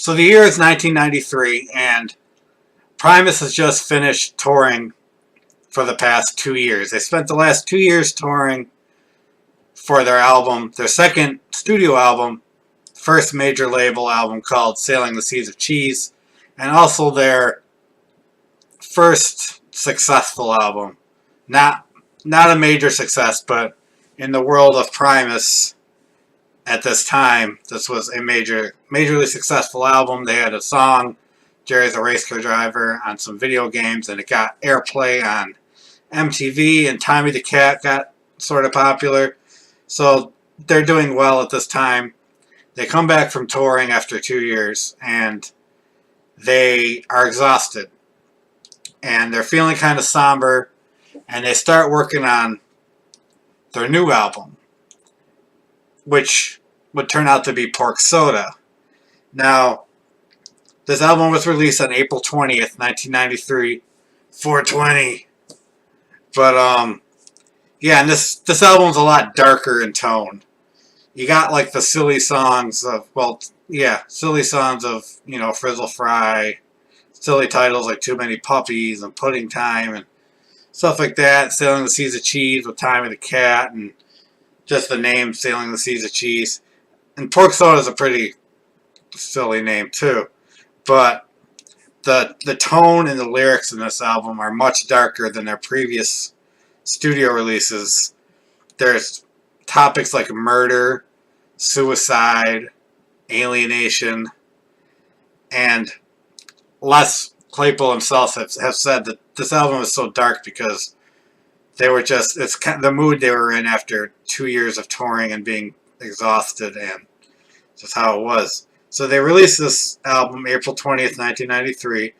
So the year is 1993, and Primus has just finished touring for the past 2 years. They spent the last 2 years touring for their album, their second studio album, first major label album called Sailing the Seas of Cheese, and also their first successful album. Not a major success, but in the world of Primus at this time, this was a majorly successful album. They had a song, Jerry's a Race Car Driver, on some video games, and it got airplay on MTV, and Tommy the Cat got sort of popular. So they're doing well at this time. They come back from touring after 2 years, and they are exhausted. And they're feeling kind of somber, and they start working on their new album, which would turn out to be Pork Soda. Now, this album was released on April 20th, 1993, 420. But, yeah, and this album's a lot darker in tone. You got, like, the silly songs of, silly songs of, Frizzle Fry, silly titles like Too Many Puppies and Pudding Time and stuff like that. Sailing the Seas of Cheese with Tommy the Cat, and just the name Sailing the Seas of Cheese. And Pork Soda is a pretty silly name too. But the tone and the lyrics in this album are much darker than their previous studio releases. There's topics like murder, suicide, alienation, and Les Claypool himself have said that this album is so dark because they were just, it's kind of the mood they were in after 2 years of touring and being exhausted, and just how it was. So they released this album April 20th, 1993,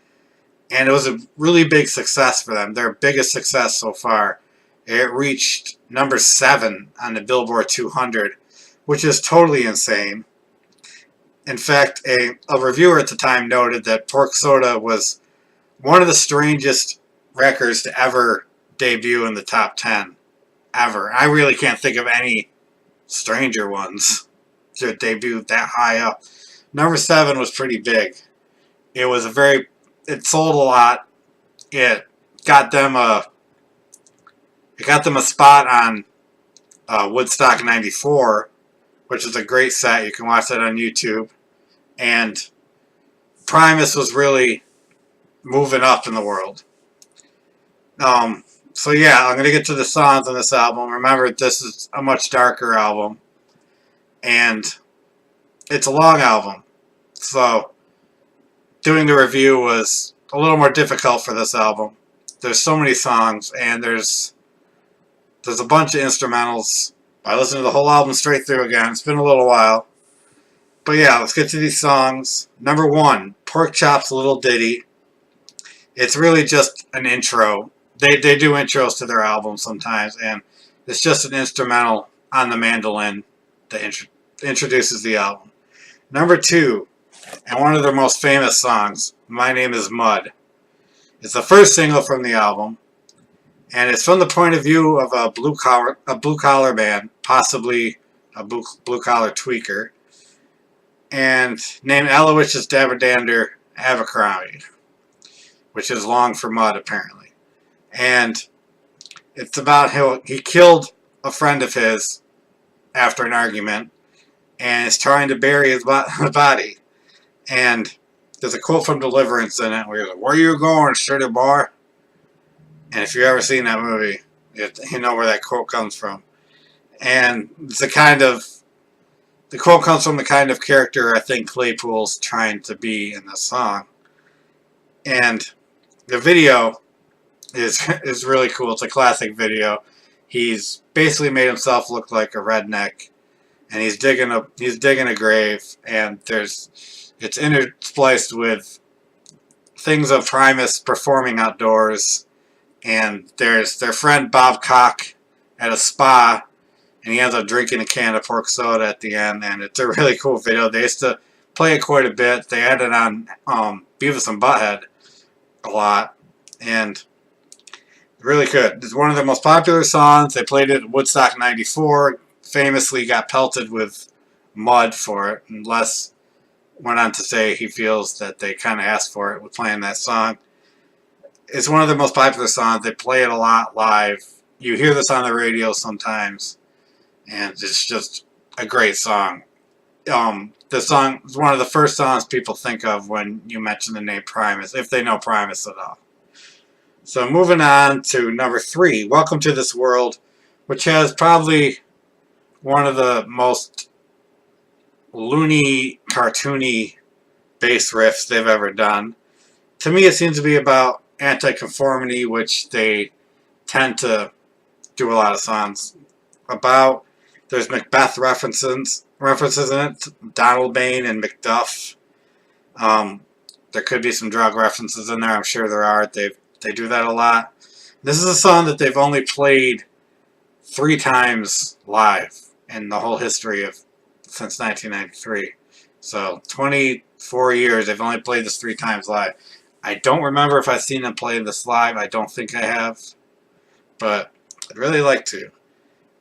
and it was a really big success for them. Their biggest success so far. It reached number 7 on the Billboard 200, which is totally insane. In fact, a reviewer at the time noted that Pork Soda was one of the strangest records to ever debut in the top 10. Ever. I really can't think of any stranger ones to debut that high up. Number 7 was pretty big. It sold a lot. It got them a spot on Woodstock 94, which is a great set. You can watch that on YouTube. And Primus was really moving up in the world. So yeah, I'm going to get to the songs on this album. Remember, this is a much darker album. And it's a long album. So doing the review was a little more difficult for this album. There's so many songs, and there's a bunch of instrumentals. I listened to the whole album straight through again. It's been a little while. But yeah, let's get to these songs. Number 1, Pork Chop's Little Ditty. It's really just an intro. They do intros to their album sometimes, and it's just an instrumental on the mandolin that introduces the album. Number 2, and one of their most famous songs, My Name is Mud. It's the first single from the album, and it's from the point of view of a blue collar man, possibly a blue collar tweaker, and named Aloysius Dabberdander Abercrombie, which is long for mud apparently. And it's about how he killed a friend of his after an argument, and is trying to bury his body. And there's a quote from Deliverance in it where he's like, "Where you going, shitty boy?" And if you've ever seen that movie, you know where that quote comes from. And it's the quote comes from the kind of character I think Claypool's trying to be in this song. And the video is really cool. It's a classic video. He's basically made himself look like a redneck, and he's digging a grave, and it's interspliced with things of Primus performing outdoors, and there's their friend Bob Cock at a spa, and he ends up drinking a can of pork soda at the end, and it's a really cool video. They used to play it quite a bit. They had it on Beavis and Butthead a lot, and really good. It's one of their most popular songs. They played it at Woodstock 94, famously got pelted with mud for it, and Les went on to say he feels that they kind of asked for it with playing that song. It's one of their most popular songs. They play it a lot live. You hear this on the radio sometimes, and it's just a great song. The song is one of the first songs people think of when you mention the name Primus, if they know Primus at all. So moving on to number 3, Welcome to This World, which has probably one of the most loony, cartoony bass riffs they've ever done. To me, it seems to be about anti-conformity, which they tend to do a lot of songs about. There's Macbeth references in it, Donald Bain and Macduff. There could be some drug references in there. I'm sure there are. They do that a lot. This is a song that they've only played 3 times live in the whole history of since 1993. So 24 years, they've only played this 3 times live. I don't remember if I've seen them play this live. I don't think I have, but I'd really like to.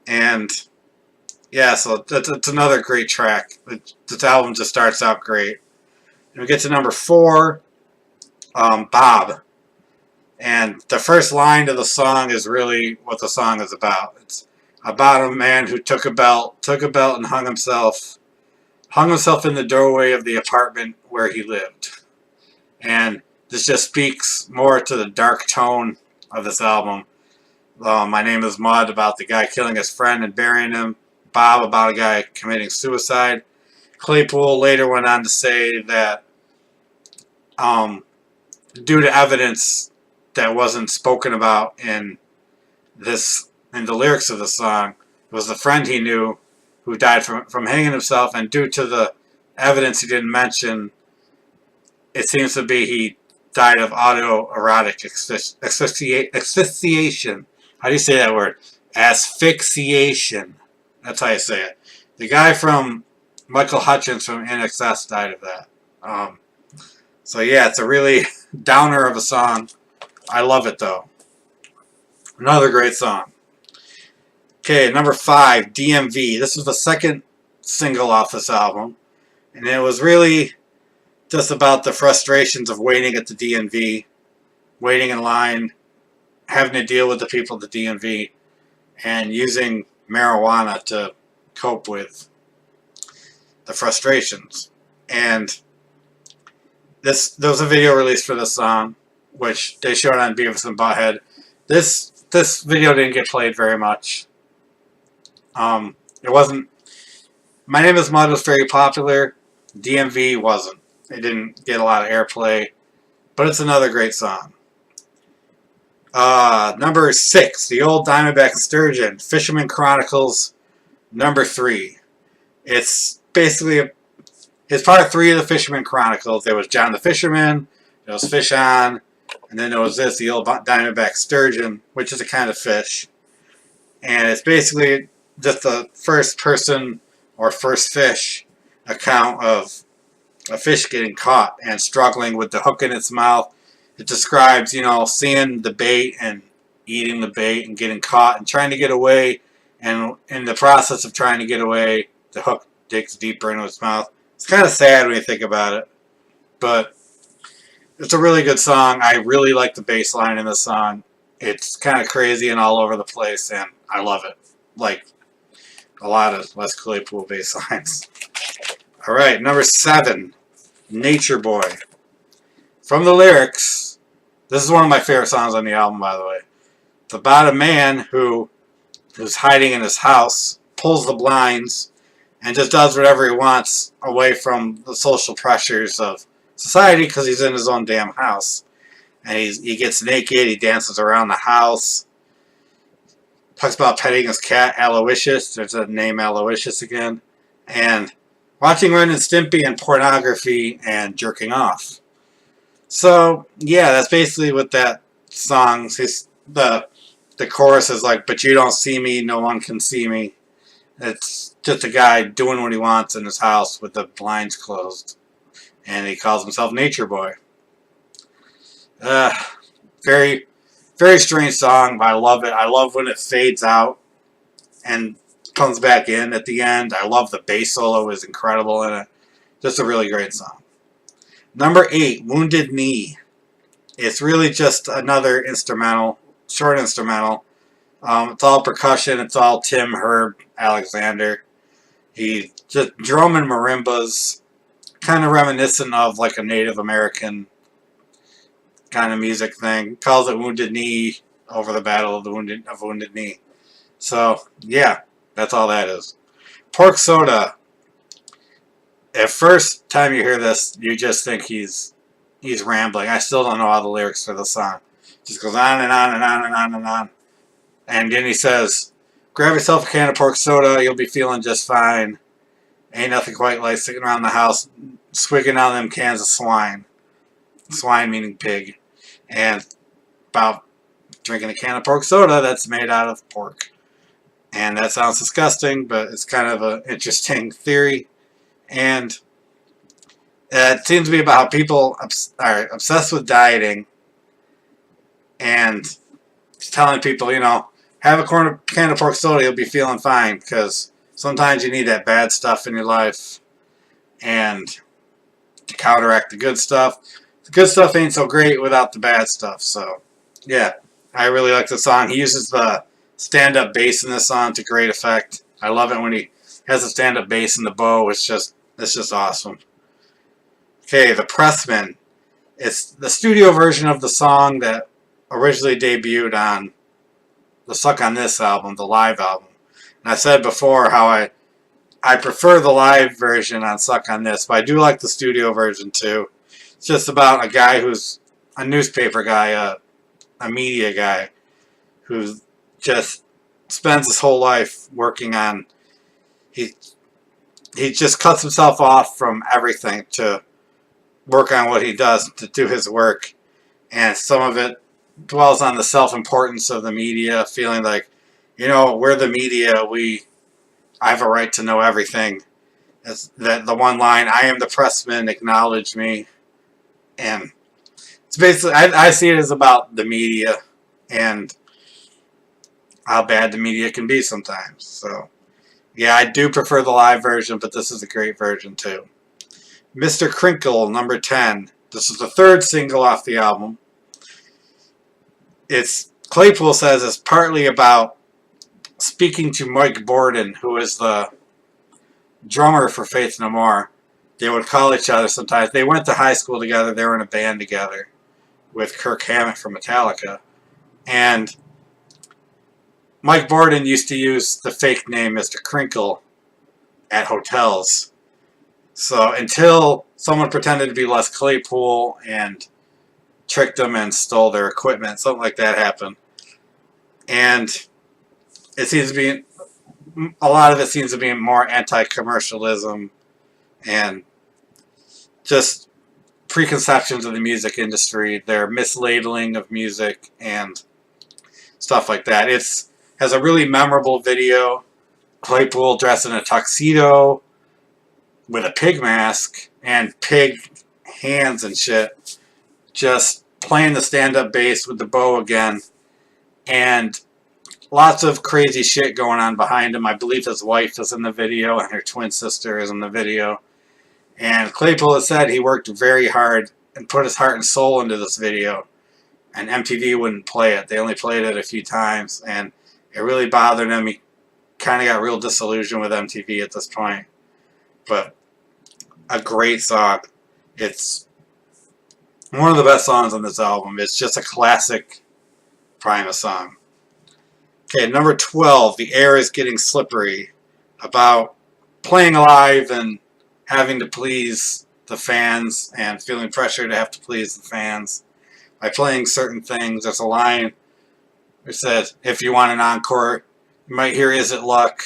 And yeah, so it's another great track. This album just starts out great. And we get to number 4, Bob. And the first line of the song is really what the song is about. It's about a man who took a belt and hung himself in the doorway of the apartment where he lived. And this just speaks more to the dark tone of this album. My Name is Mud, about the guy killing his friend and burying him. Bob, about a guy committing suicide. Claypool later went on to say that due to evidence that wasn't spoken about in the lyrics of the song, it was the friend he knew who died from hanging himself, and due to the evidence he didn't mention, it seems to be he died of autoerotic asphyxiation. How do you say that word? Asphyxiation. That's how you say it. The guy from Michael Hutchence from NXS died of that. So yeah, it's a really downer of a song. I love it though. Another great song. Okay, number 5, DMV. This was the second single off this album. And it was really just about the frustrations of waiting at the DMV, waiting in line, having to deal with the people at the DMV, and using marijuana to cope with the frustrations. And there was a video released for this song, which they showed on Beavis and Butthead. This video didn't get played very much. It wasn't. My Name is Mud was very popular. DMV wasn't. It didn't get a lot of airplay, but it's another great song. Number 6, The Old Diamondback Sturgeon, Fisherman Chronicles, number 3. It's basically it's part 3 of the Fisherman Chronicles. There was John the Fisherman, there was Fish On, and then there was this, The Old Diamondback Sturgeon, which is a kind of fish. And it's basically just the first person or first fish account of a fish getting caught and struggling with the hook in its mouth. It describes, seeing the bait and eating the bait and getting caught and trying to get away. And in the process of trying to get away, the hook digs deeper into its mouth. It's kind of sad when you think about it, but it's a really good song. I really like the bass line in this song. It's kind of crazy and all over the place, and I love it. Like a lot of Les Claypool bass lines. All right, number 7, Nature Boy. From the lyrics, this is one of my favorite songs on the album, by the way. It's about a man who's hiding in his house, pulls the blinds, and just does whatever he wants away from the social pressures of society because he's in his own damn house. And he gets naked, he dances around the house, talks about petting his cat, Aloysius. There's that name, Aloysius, again. And watching Ren and Stimpy and pornography and jerking off. So, yeah, that's basically what that song is. The chorus is like, but you don't see me, no one can see me. It's just a guy doing what he wants in his house with the blinds closed. And he calls himself Nature Boy. Very, very strange song, but I love it. I love when it fades out and comes back in at the end. I love the bass solo, is incredible in it. Just a really great song. Number 8, Wounded Knee. It's really just another instrumental, short instrumental. It's all percussion. It's all Tim Herb Alexander. He just drum and marimbas, kind of reminiscent of like a Native American kind of music thing. Calls it Wounded Knee over the Battle of Wounded Knee. So yeah, that's all that is. Pork Soda. At first time you hear this, you just think he's rambling. I still don't know all the lyrics for the song. Just goes on and on and on and on and on. And then he says, grab yourself a can of pork soda, you'll be feeling just fine. Ain't nothing quite like sitting around the house swigging on them cans of swine. Swine meaning pig. And about drinking a can of pork soda that's made out of pork. And that sounds disgusting, but it's kind of an interesting theory. And it seems to be about how people are obsessed with dieting and telling people, you know, have a can of pork soda, you'll be feeling fine, because sometimes you need that bad stuff in your life and to counteract the good stuff. The good stuff ain't so great without the bad stuff. So, yeah, I really like the song. He uses the stand-up bass in this song to great effect. I love it when he has a stand-up bass in the bow. It's just awesome. Okay, The Pressmen. It's the studio version of the song that originally debuted on the Suck on This album, the live album. And I said before how I prefer the live version on Suck on This, but I do like the studio version too. It's just about a guy who's a newspaper guy, a media guy, who just spends his whole life working on, he just cuts himself off from everything to work on what he does, to do his work. And some of it dwells on the self-importance of the media, feeling like, you know, we're the media, I have a right to know everything. It's the one line, I am the pressman, acknowledge me. And it's basically, I see it as about the media and how bad the media can be sometimes. So, yeah, I do prefer the live version, but this is a great version too. Mr. Crinkle, number 10. This is the third single off the album. Claypool says it's partly about speaking to Mike Borden, who is the drummer for Faith No More. They would call each other sometimes. They went to high school together. They were in a band together with Kirk Hammett from Metallica. And Mike Borden used to use the fake name Mr. Crinkle at hotels. So until someone pretended to be Les Claypool and tricked them and stole their equipment, something like that happened. And it seems to be, a lot of it seems to be more anti-commercialism and just preconceptions of the music industry, their mislabeling of music and stuff like that. Has a really memorable video. Claypool dressed in a tuxedo with a pig mask and pig hands and shit, just playing the stand-up bass with the bow again, and lots of crazy shit going on behind him. I believe his wife is in the video and her twin sister is in the video. And Claypool has said he worked very hard and put his heart and soul into this video, and MTV wouldn't play it. They only played it a few times, and it really bothered him. He kind of got real disillusioned with MTV at this point. But a great song. It's one of the best songs on this album. It's just a classic Primus song. Okay, number 12, The Air is Getting Slippery. About playing live and having to please the fans and feeling pressure to have to please the fans by playing certain things. There's a line which says, if you want an encore, you might hear Is It Luck?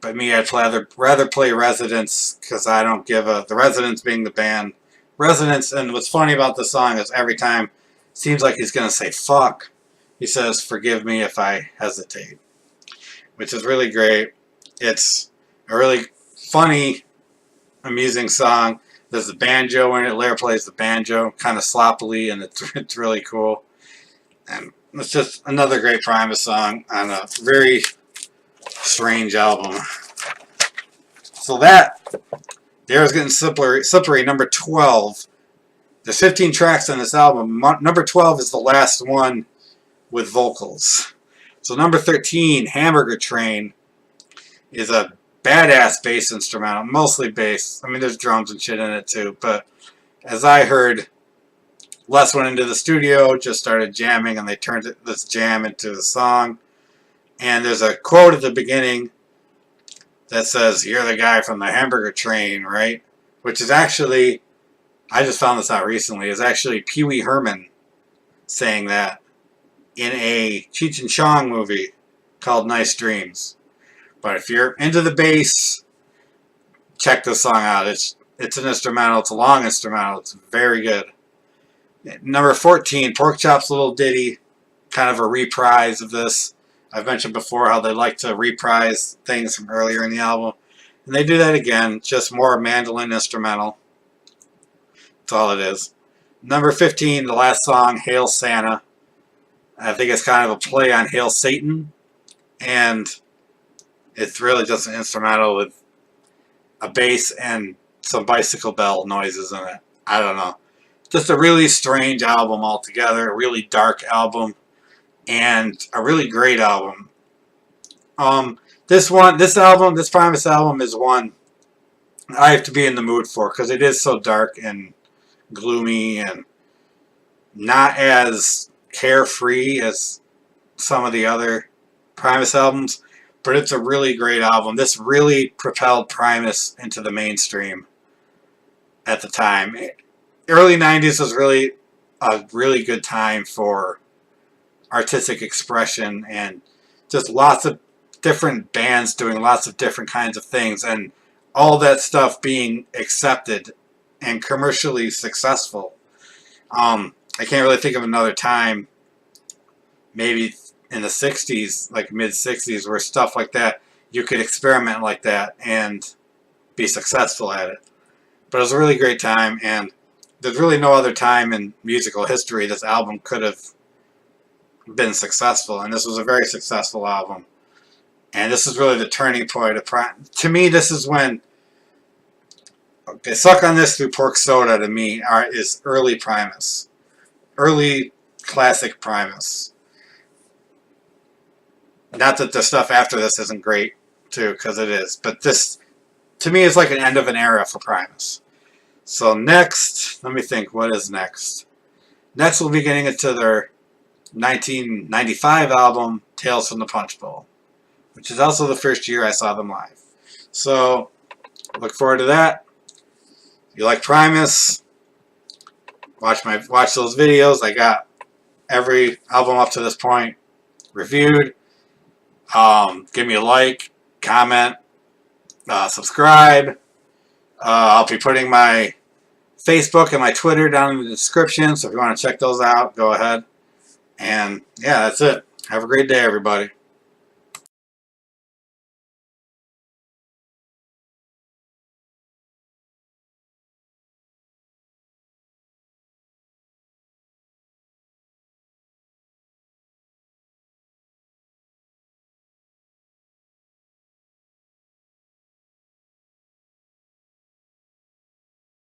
But me, I'd rather play Residents, because I don't give a... The Residents being the band. Residents, and what's funny about the song is every time it seems like he's going to say fuck, he says, forgive me if I hesitate. Which is really great. It's a really funny, amusing song. There's the banjo in it. Lair plays the banjo kind of sloppily, and it's really cool. And it's just another great Primus song on a very strange album. So that The air is getting slippery. Number 12. There's 15 tracks on this album. Number 12 is the last one with vocals. So number 13, Hamburger Train, is a badass bass instrumental, mostly bass. I mean, there's drums and shit in it too, but as I heard, Les went into the studio, just started jamming, and they turned this jam into the song. And there's a quote at the beginning that says, "You're the guy from the Hamburger Train, right?" Which is actually, I just found this out recently, is actually Pee Wee Herman saying that in a Cheech and Chong movie called Nice Dreams. But if you're into the bass, check this song out. It's an instrumental. It's a long instrumental. It's very good. Number 14, Pork Chop's Little Ditty, kind of a reprise of this. I've mentioned before how they like to reprise things from earlier in the album. And they do that again, just more mandolin instrumental. That's all it is. Number 15, the last song, Hail Santa. I think it's kind of a play on Hail Satan. And it's really just an instrumental with a bass and some bicycle bell noises in it. I don't know. Just a really strange album altogether. A really dark album. And a really great album. This Primus album is one I have to be in the mood for, because it is so dark and gloomy and not as carefree as some of the other Primus albums, but it's a really great album. This really propelled Primus into the mainstream at the time. Early 90s was really a really good time for artistic expression and just lots of different bands doing lots of different kinds of things, and all that stuff being accepted and commercially successful. I can't really think of another time, maybe in the 60s, like mid-60s, where stuff like that, you could experiment like that and be successful at it. But it was a really great time, and there's really no other time in musical history this album could have been successful, and this was a very successful album. And this is really the turning point of Primus. To me, this is when, okay, Suck on This Through Pork Soda to me is early Primus. Early classic Primus. Not that the stuff after this isn't great, too, because it is. But this, to me, is like an end of an era for Primus. So next, let me think, what is next? Next, we'll be getting into their 1995 album, Tales from the Punch Bowl, which is also the first year I saw them live. So, look forward to that. If you like Primus, watch those videos. I got every album up to this point reviewed. Give me a like, comment, subscribe. I'll be putting my Facebook and my Twitter down in the description, so if you want to check those out, go ahead. And yeah, that's it. Have a great day, everybody.